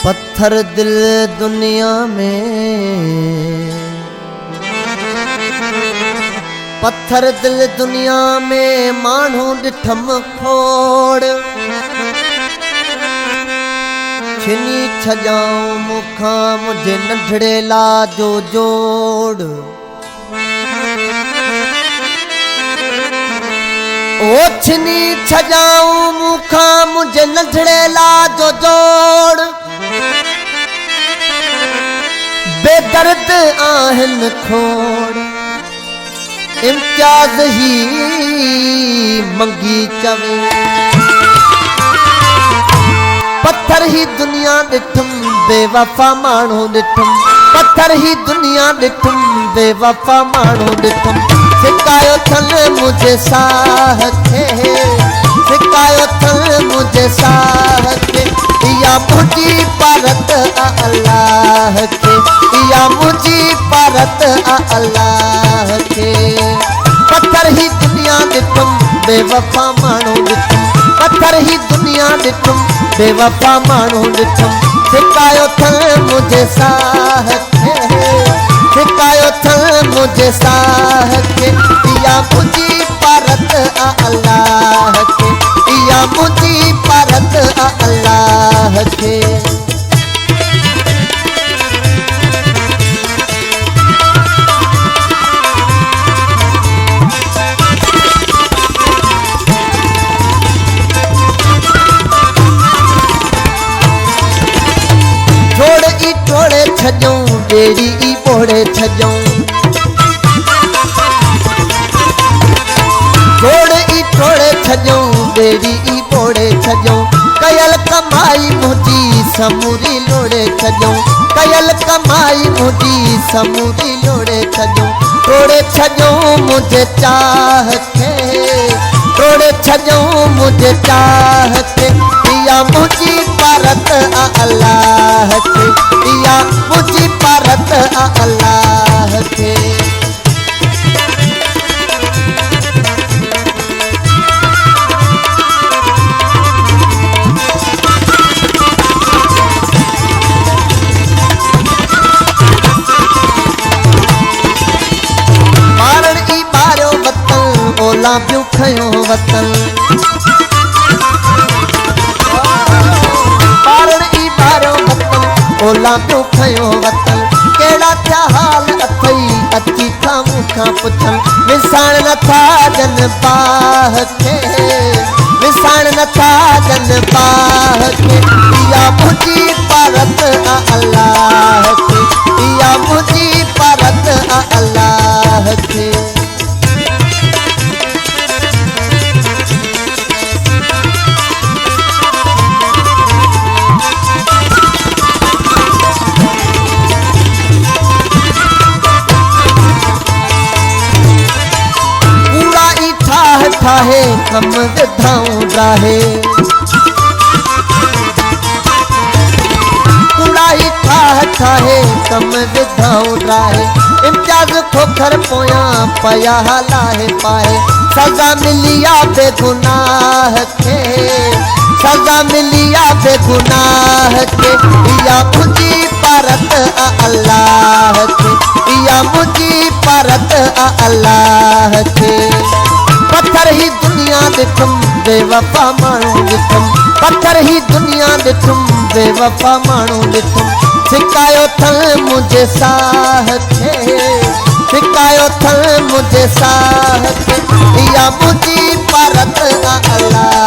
पत्थर दिल दुनिया में, पत्थर दिल दुनिया में मानू डिठम खोड़, छिनी छजाऊं मुखा मुझे नंढड़े ला जो जोड़। ओ छिनी छजाऊं मुखा मुझे नंढड़े ला जो जोड़, बेदर्द आहन खोड़, इम्तियाज ही मंगी चवे। पत्थर ही दुनिया डिठम बेवफा मानू डिठम, पत्थर ही दुनिया डिठम बेवफा मानू डिठम। सिकायो थल मुझे साह के, सिकायो थल मुझे साह के, या मुझी परत अल्लाह के, या मुझी परत अल्लाह के। पत्थर ही दुनिया डिठम बेवफा मानू डिठम, पत्थर ही दुनिया डिठम बेवफा मानू डिठम। सिकायो थल मुझे साह के, सिकायो थल मुझे साह के, या मुझी परत अल्लाह के, या मुझी परत अल्लाह के। छोड़े छजऊं बेड़ी ई बोड़े छजऊं, छोड़े ई छोड़े छजऊं बेड़ी ई बोड़े छजऊं। कयल कमाई मुझी समूरी लोड़े छजऊं, कयल कमाई मुझी समूरी लोड़े छजऊं। तोड़े छजऊं मुझे चाह के, तोड़े छजऊं मुझे चाह के, या मुझी परत अल्लाह के, या मुझी परत अल्लाह के। मारण ई मारो वतन ओला ब्यू खयो वतन, मारण ई मारो वतन ओला ब्यू खयो वतन। केड़ा क्या हाल अथई अची था मुखा पुछन, विसाण न था जन बाह के, विसाण न था जन बाह के, या मुझी परत अल्लाह के, या मुझी परत अल्लाह के। ठाहे कम विधाऊं राहे, कुड़ाई ठाह ठाहे कम विधाऊं राहे। इम्तियाज खोखर पोया पया लाहे पाए, सजा मिलिया बेगुनाह के, सजा मिलिया बेगुनाह के, या मुझी परत अल्लाह के, या मुझी परत अल्लाह के। पत्थर ही दुनिया डिठम बेवफा मानू डिठम, पत्थर ही दुनिया डिठम बेवफा मानू डिठम। सिकायो थल मुझे साह के, सिकायो थल मुझे साह के, या मुझी परत अल्लाह